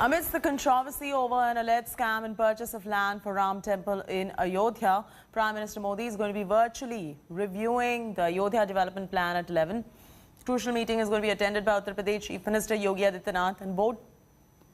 Amidst the controversy over an alleged scam in purchase of land for Ram Temple in Ayodhya, Prime Minister Modi is going to be virtually reviewing the Ayodhya development plan at 11. The crucial meeting is going to be attended by Uttar Pradesh Chief Minister Yogi Adityanath, and both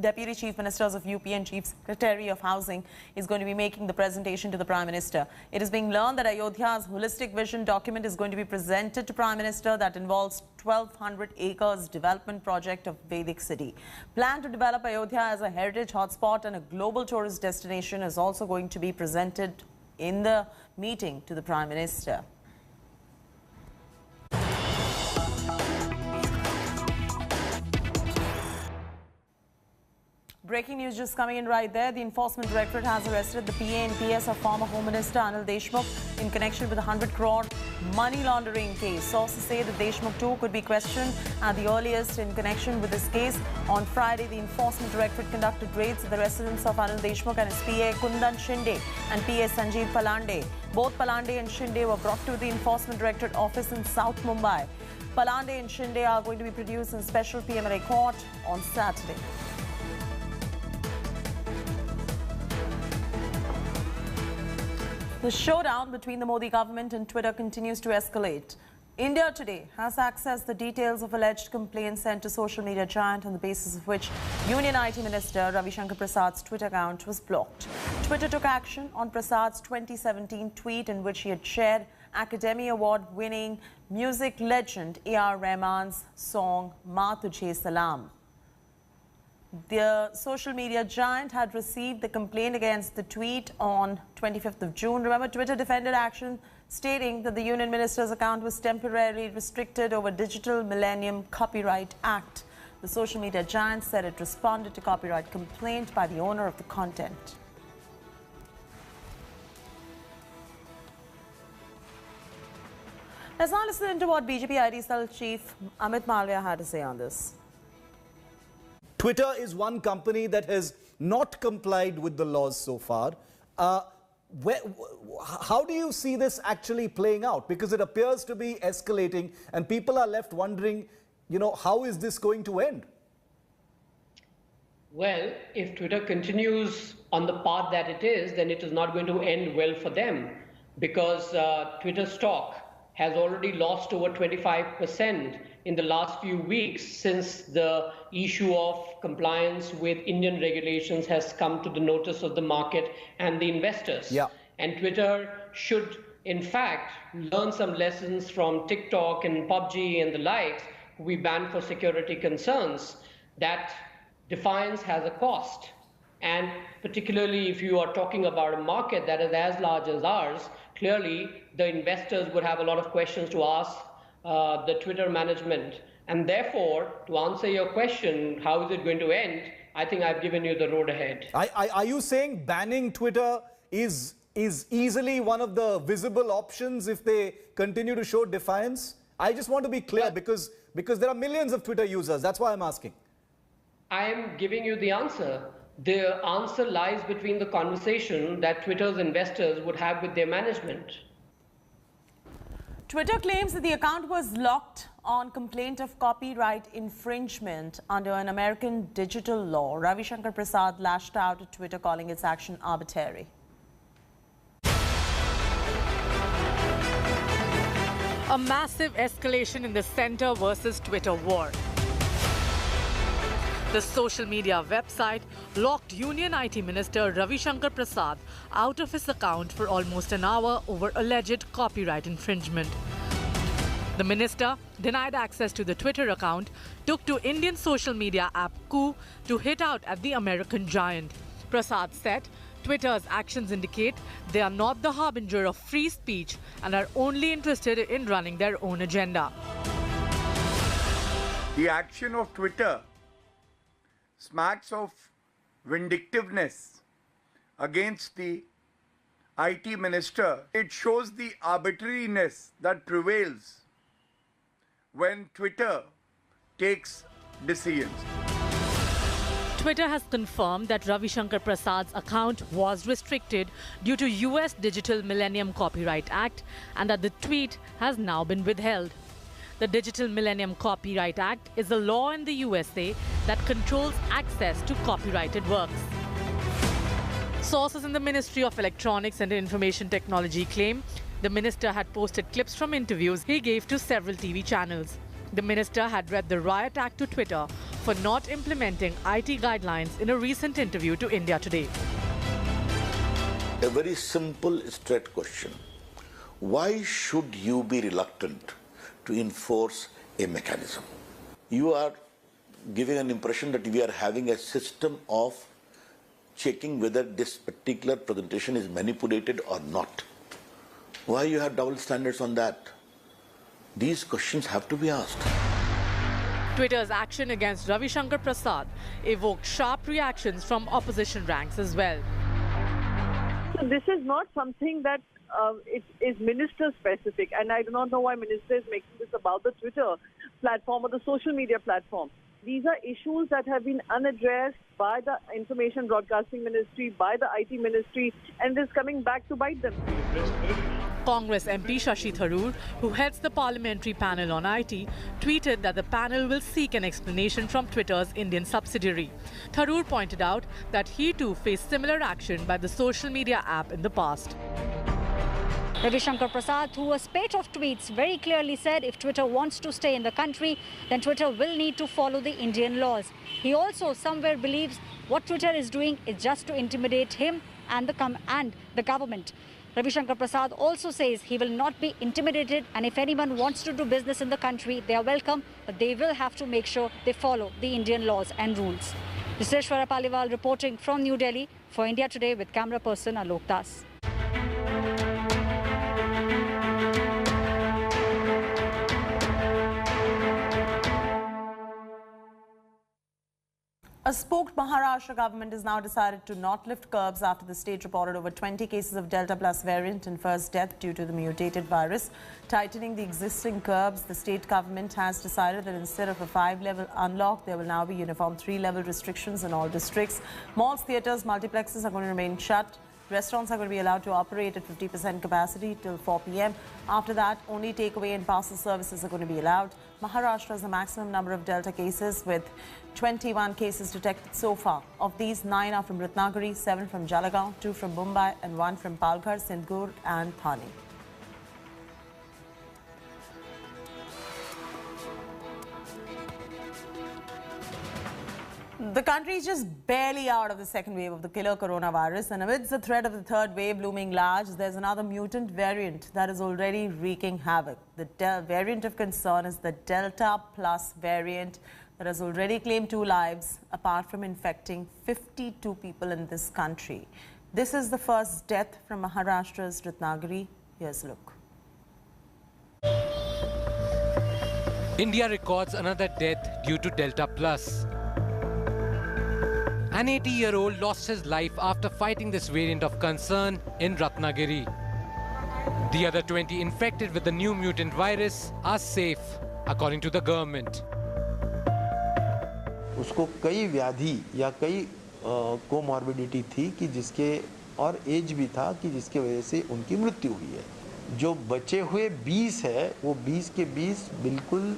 Deputy Chief Ministers of UP and Chief Secretary of Housing is going to be making the presentation to the Prime Minister. It is being learned that Ayodhya's holistic vision document is going to be presented to Prime Minister that involves 1,200 acres development project of Vedic city. Plan to develop Ayodhya as a heritage hotspot and a global tourist destination is also going to be presented in the meeting to the Prime Minister. Breaking news just coming in right there. The Enforcement Directorate has arrested the PA and PS of former Home Minister Anil Deshmukh in connection with a 100 crore money laundering case. Sources say that Deshmukh too could be questioned at the earliest in connection with this case. On Friday, the Enforcement Directorate conducted raids at the residence of Anil Deshmukh and his PA Kundan Shinde and PA Sanjeev Palande. Both Palande and Shinde were brought to the Enforcement Directorate office in South Mumbai. Palande and Shinde are going to be produced in special PMLA court on Saturday. The showdown between the Modi government and Twitter continues to escalate. India Today has accessed the details of alleged complaints sent to social media giant on the basis of which Union IT Minister Ravi Shankar Prasad's Twitter account was blocked. Twitter took action on Prasad's 2017 tweet in which he had shared Academy Award-winning music legend A.R. Rahman's song Ma Tujhe Salam. The social media giant had received the complaint against the tweet on 25th of June. Remember, Twitter defended action, stating that the Union Minister's account was temporarily restricted over Digital Millennium Copyright Act. The social media giant said it responded to copyright complaint by the owner of the content. Let's now listen to what BJP IT Cell Chief Amit Malviya had to say on this. Twitter is one company that has not complied with the laws so far. How do you see this actually playing out? Because it appears to be escalating and people are left wondering, how is this going to end? Well, if Twitter continues on the path that it is, then it is not going to end well for them, because Twitter stock has already lost over 25% in the last few weeks since the issue of compliance with Indian regulations has come to the notice of the market and the investors. Yeah. And Twitter should, in fact, learn some lessons from TikTok and PUBG and the likes, who we banned for security concerns, that defiance has a cost. And particularly if you are talking about a market that is as large as ours, clearly the investors would have a lot of questions to ask the Twitter management. And therefore, to answer your question, how is it going to end? I think I've given you the road ahead. Are you saying banning Twitter is easily one of the visible options if they continue to show defiance? I just want to be clear, because there are millions of Twitter users. That's why I'm asking. I am giving you the answer. The answer lies between the conversation that Twitter's investors would have with their management. Twitter claims that the account was locked on complaint of copyright infringement under an American digital law. Ravi Shankar Prasad lashed out at Twitter, calling its action arbitrary. A massive escalation in the Centre versus Twitter war. The social media website locked Union IT Minister Ravi Shankar Prasad out of his account for almost an hour over alleged copyright infringement. The minister denied access to the Twitter account, took to Indian social media app Koo to hit out at the American giant. Prasad said Twitter's actions indicate they are not the harbinger of free speech and are only interested in running their own agenda. The action of Twitter smacks of vindictiveness against the IT minister. It shows the arbitrariness that prevails when Twitter takes decisions. Twitter has confirmed that Ravi Shankar Prasad's account was restricted due to US Digital Millennium Copyright Act and that the tweet has now been withheld. The Digital Millennium Copyright Act is a law in the USA that controls access to copyrighted works. Sources in the Ministry of Electronics and Information Technology claim the minister had posted clips from interviews he gave to several TV channels. The minister had read the Riot Act to Twitter for not implementing IT guidelines in a recent interview to India Today. A very simple, straight question. Why should you be reluctant to enforce a mechanism? You are giving an impression that we are having a system of checking whether this particular presentation is manipulated or not. Why you have double standards on that? These questions have to be asked. Twitter's action against Ravi Shankar Prasad evoked sharp reactions from opposition ranks as well. So this is not something that it is minister specific, and I do not know why minister is making this about the Twitter platform or the social media platform. These are issues that have been unaddressed by the Information Broadcasting Ministry, by the IT Ministry, and it is coming back to bite them. Congress MP Shashi Tharoor, who heads the parliamentary panel on IT, tweeted that the panel will seek an explanation from Twitter's Indian subsidiary. Tharoor pointed out that he too faced similar action by the social media app in the past. Ravi Shankar Prasad, through a spate of tweets, very clearly said if Twitter wants to stay in the country, then Twitter will need to follow the Indian laws. He also somewhere believes what Twitter is doing is just to intimidate him and the government. Ravi Shankar Prasad also says he will not be intimidated, and if anyone wants to do business in the country, they are welcome, but they will have to make sure they follow the Indian laws and rules. This is Shwara Paliwal reporting from New Delhi for India Today with camera person Alok Das. A spooked Maharashtra government has now decided to not lift curbs after the state reported over 20 cases of Delta Plus variant and first death due to the mutated virus. Tightening the existing curbs, the state government has decided that instead of a 5-level unlock, there will now be uniform 3-level restrictions in all districts. Malls, theatres, multiplexes are going to remain shut. Restaurants are going to be allowed to operate at 50% capacity till 4 p.m. After that, only takeaway and parcel services are going to be allowed. Maharashtra has the maximum number of Delta cases with 21 cases detected so far. Of these, 9 are from Ratnagiri, 7 from Jalagaon, 2 from Mumbai and 1 from Palghar, Sindhurg and Thane. The country is just barely out of the second wave of the killer coronavirus, and amidst the threat of the third wave looming large, there's another mutant variant that is already wreaking havoc. The variant of concern is the Delta Plus variant that has already claimed 2 lives, apart from infecting 52 people in this country. This is the first death from Maharashtra's Ratnagiri. Here's a look. India records another death due to Delta Plus. An 80-year-old lost his life after fighting this variant of concern in Ratnagiri. The other 20 infected with the new mutant virus are safe, according to the government. उसको कई व्याधि या कई comorbidity थी कि जिसके और as भी था कि जिसके वजह से उनकी मृत्यु हुई है. जो बचे हुए 20 है वो 20 के 20 बिल्कुल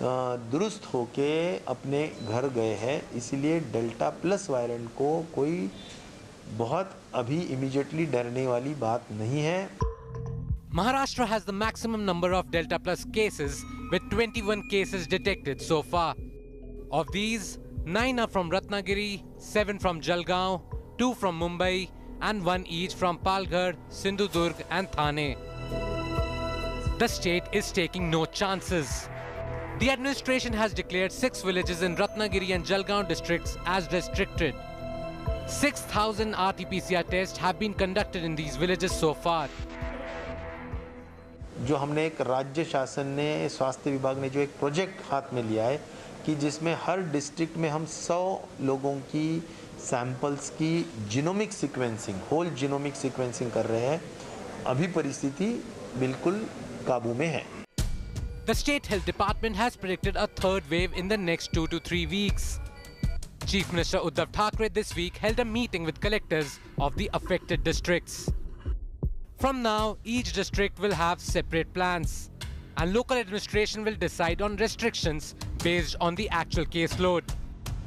दुरुस्त होके अपने घर गए हैं. इसलिए डेल्टा प्लस वेरिएंट को कोई बहुत अभी इमीडिएटली डरने वाली बात नहीं है. Maharashtra has the maximum number of Delta Plus cases with 21 cases detected so far. Of these, 9 are from Ratnagiri, 7 from Jalgaon, 2 from Mumbai and 1 each from Palghar, Sindhudurg and Thane. The state is taking no chances. The administration has declared 6 villages in Ratnagiri and Jalgaon districts as restricted. 6,000 RT-PCR tests have been conducted in these villages so far. जो हमने एक राज्य शासन ने स्वास्थ्य विभाग ने जो एक प्रोजेक्ट हाथ में लिया है कि जिसमें हर डिस्ट्रिक्ट में हम 100 लोगों की सैंपल्स की genomic sequencing, whole genomic sequencing कर रहे हैं. अभी परिस्थिति बिल्कुल काबू में है. The State Health Department has predicted a third wave in the next 2 to 3 weeks. Chief Minister Uddhav Thackeray this week held a meeting with collectors of the affected districts. From now, each district will have separate plans. and local administration will decide on restrictions based on the actual caseload.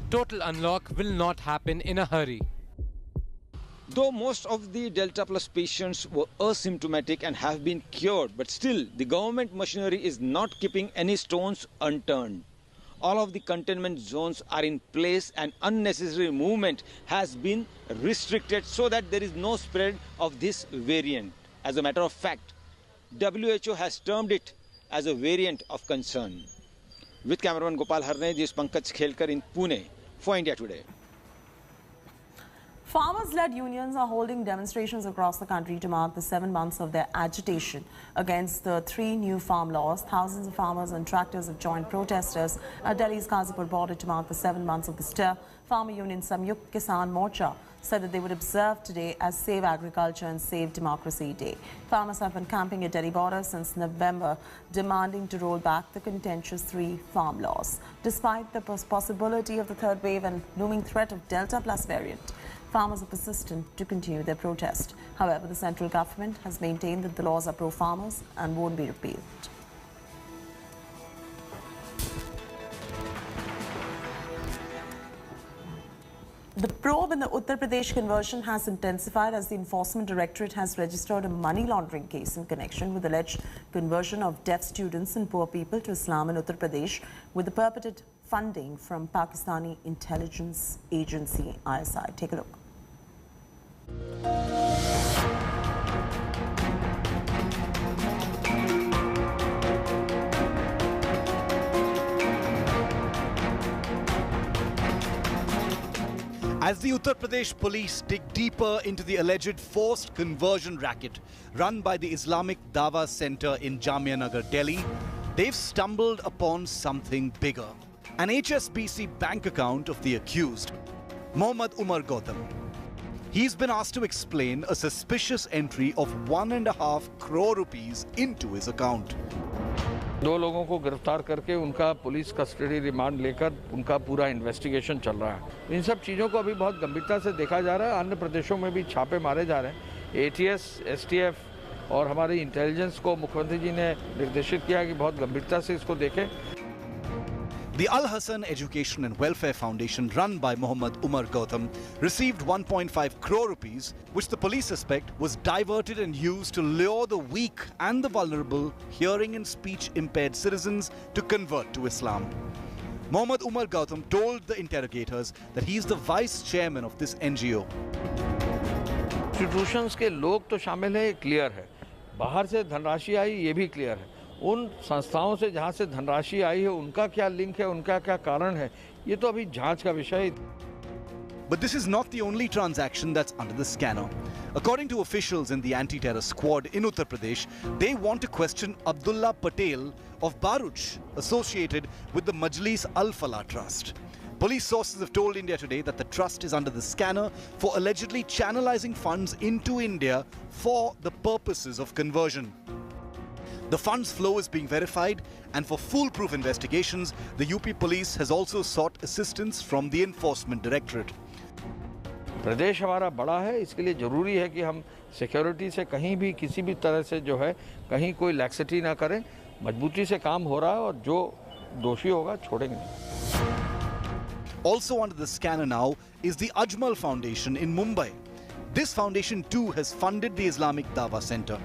Total unlock will not happen in a hurry. Though most of the Delta Plus patients were asymptomatic and have been cured, but still the government machinery is not keeping any stones unturned. All of the containment zones are in place and unnecessary movement has been restricted so that there is no spread of this variant. As a matter of fact, WHO has termed it as a variant of concern. With cameraman Gopal Harne, this is Pankaj Khelkar in Pune for India Today. Farmers-led unions are holding demonstrations across the country to mark the 7 months of their agitation against the 3 new farm laws. Thousands of farmers and tractors have joined protesters at Delhi's Ghazipur border to mark the 7 months of the stir. Farmer union Samyukt Kisan Morcha said that they would observe today as Save Agriculture and Save Democracy Day. Farmers have been camping at Delhi border since November, demanding to roll back the contentious 3 farm laws. Despite the possibility of the third wave and looming threat of Delta Plus variant, farmers are persistent to continue their protest. However, the central government has maintained that the laws are pro-farmers and won't be repealed. The probe in the Uttar Pradesh conversion has intensified as the Enforcement Directorate has registered a money laundering case in connection with alleged conversion of deaf students and poor people to Islam in Uttar Pradesh with the purported funding from Pakistani intelligence agency ISI. Take a look. As the Uttar Pradesh police dig deeper into the alleged forced conversion racket run by the Islamic Dawa Center in Jamia Nagar, Delhi, they've stumbled upon something bigger. An HSBC bank account of the accused, Mohammad Umar Gautam. He's been asked to explain a suspicious entry of 1.5 crore rupees into his account. 2 लोगों को गिरफ्तार करके उनका police custody remand लेकर उनका पूरा investigation चल रहा है। इन सब चीज़ों को अभी बहुत गंभीरता से देखा जा रहा है। अन्य प्रदेशों में भी छापे मारे जा रहे हैं। ATS, STF और हमारी इंटेलिजेंस को मुख्यमंत्री जी ने निर्देशित किया कि बहुत गंभीरता से इसको देखें। The Al Hassan Education and Welfare Foundation run by Mohammad Umar Gautam received 1.5 crore rupees, which the police suspect was diverted and used to lure the weak and the vulnerable hearing and speech impaired citizens to convert to Islam. Mohammad Umar Gautam told the interrogators that he is the vice chairman of this NGO. Institutions के लोग तो शामिल है, ये clear है। बाहर से धनराशि आई, ये भी क्लियर है। उन संस्थाओं से जहां से धनराशि आई है, उनका क्या लिंक है, उनका क्या कारण है, ये तो अभी जांच का विषय है। But this is not the only transaction that's under the scanner. According to officials in the anti-terror squad in Uttar Pradesh, they want to question Abdullah Patel of Bharuch, associated with the Majlis Al-Falah Trust. Police sources have told India Today that the trust is under the scanner for allegedly channelizing funds into India for the purposes of conversion. The funds flow is being verified, and for foolproof investigations, the UP police has also sought assistance from the Enforcement Directorate. प्रदेश हमारा बड़ा है, इसके लिए जरूरी है कि हम security से कहीं भी किसी भी तरह से जो है कहीं कोई लैक्सिटी ना करें। मजबूती से काम हो रहा है और जो दोषी होगा छोड़ेंगे नहीं। Also under the scanner now is the Ajmal Foundation in Mumbai. This foundation too has funded the Islamic Dawa Center.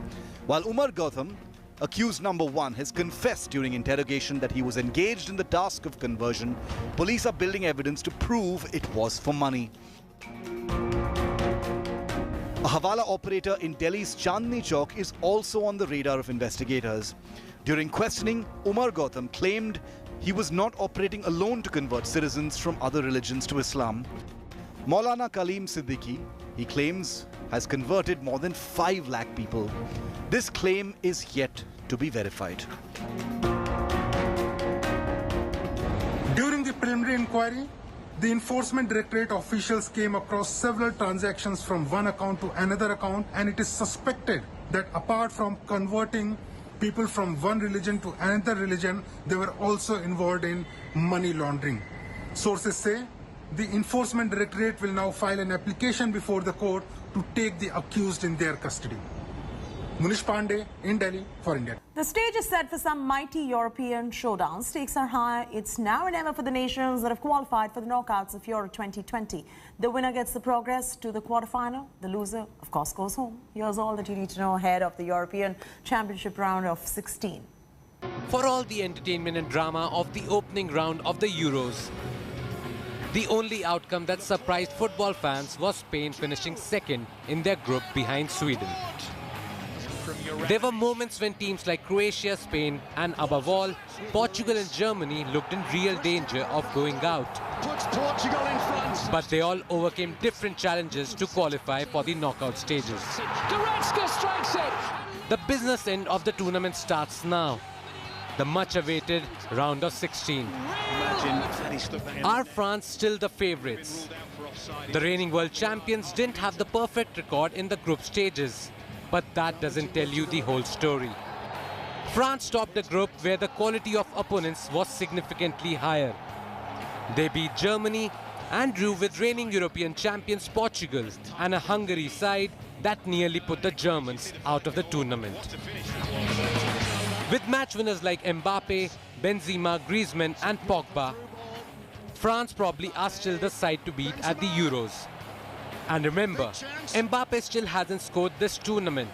While Umar Gautam, accused number 1, has confessed during interrogation that he was engaged in the task of conversion, police are building evidence to prove it was for money. A Hawala operator in Delhi's Chandni Chowk is also on the radar of investigators. During questioning, Umar Gautam claimed he was not operating alone to convert citizens from other religions to Islam. Maulana Kaleem Siddiqui, he claims, has converted more than 5 lakh people. This claim is yet to be verified. During the preliminary inquiry, the Enforcement Directorate officials came across several transactions from one account to another account, and it is suspected that apart from converting people from one religion to another religion, they were also involved in money laundering. Sources say the Enforcement Directorate will now file an application before the court to take the accused in their custody. Munish Pandey in Delhi for India. The stage is set for some mighty European showdowns. Stakes are high. It's now and ever for the nations that have qualified for the knockouts of Euro 2020. The winner gets the progress to the quarterfinal. The loser, of course, goes home. Here's all that you need to know ahead of the European Championship round of 16. For all the entertainment and drama of the opening round of the Euros, the only outcome that surprised football fans was Spain finishing second in their group behind Sweden. There were moments when teams like Croatia, Spain and above all, Portugal and Germany looked in real danger of going out. Puts Portugal in front. But they all overcame different challenges to qualify for the knockout stages. Goretzka strikes it. The business end of the tournament starts now. The much-awaited round of 16. Are France still the favourites? The reigning world champions didn't have the perfect record in the group stages, but that doesn't tell you the whole story. France topped a group where the quality of opponents was significantly higher. They beat Germany and drew with reigning European champions Portugal and a Hungary side that nearly put the Germans out of the tournament. With match winners like Mbappe, Benzema, Griezmann and Pogba, France probably are still the side to beat at the Euros. And remember, Mbappe still hasn't scored this tournament,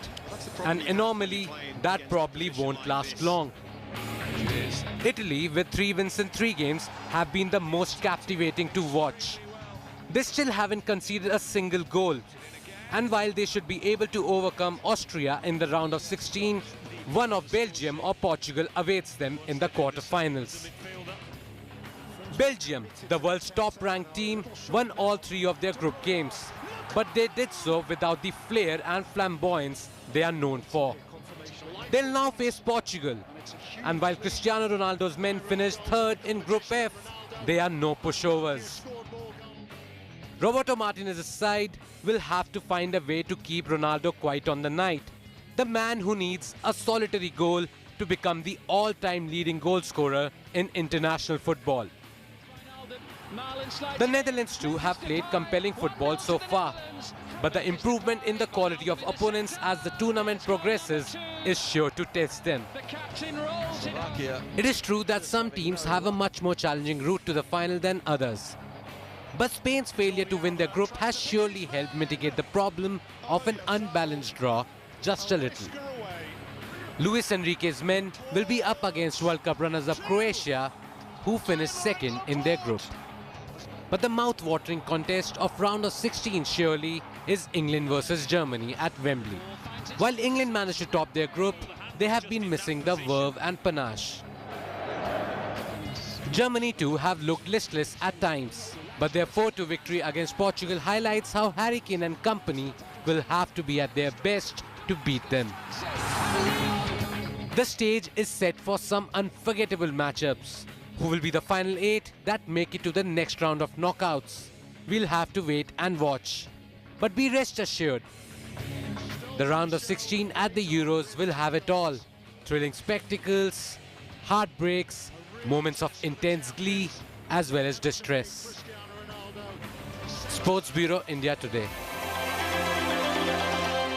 an anomaly that probably won't last long. Italy, with 3 wins in 3 games, have been the most captivating to watch. They still haven't conceded a single goal. And while they should be able to overcome Austria in the round of 16, one of Belgium or Portugal awaits them in the quarter-finals. Belgium, the world's top-ranked team, won all 3 of their group games. But they did so without the flair and flamboyance they are known for. They'll now face Portugal. And while Cristiano Ronaldo's men finished 3rd in Group F, they are no pushovers. Roberto Martinez's side will have to find a way to keep Ronaldo quiet on the night. The man who needs a solitary goal to become the all-time leading goal scorer in international football. The Netherlands too have played compelling football so far, but the improvement in the quality of opponents as the tournament progresses is sure to test them. It is true that some teams have a much more challenging route to the final than others. But Spain's failure to win their group has surely helped mitigate the problem of an unbalanced draw just a little. Luis Enrique's men will be up against World Cup runners-up Croatia, who finished 2nd in their group. But the mouth-watering contest of round of 16 surely is England versus Germany at Wembley. While England managed to top their group, they have been missing the verve and panache. Germany too have looked listless at times, but their 4-2 victory against Portugal highlights how Harry Kane and company will have to be at their best to beat them. The stage is set for some unforgettable matchups. Who will be the final 8 that make it to the next round of knockouts? We'll have to wait and watch. But be rest assured, the round of 16 at the Euros will have it all. Thrilling spectacles, heartbreaks, moments of intense glee, as well as distress. Sports Bureau, India Today.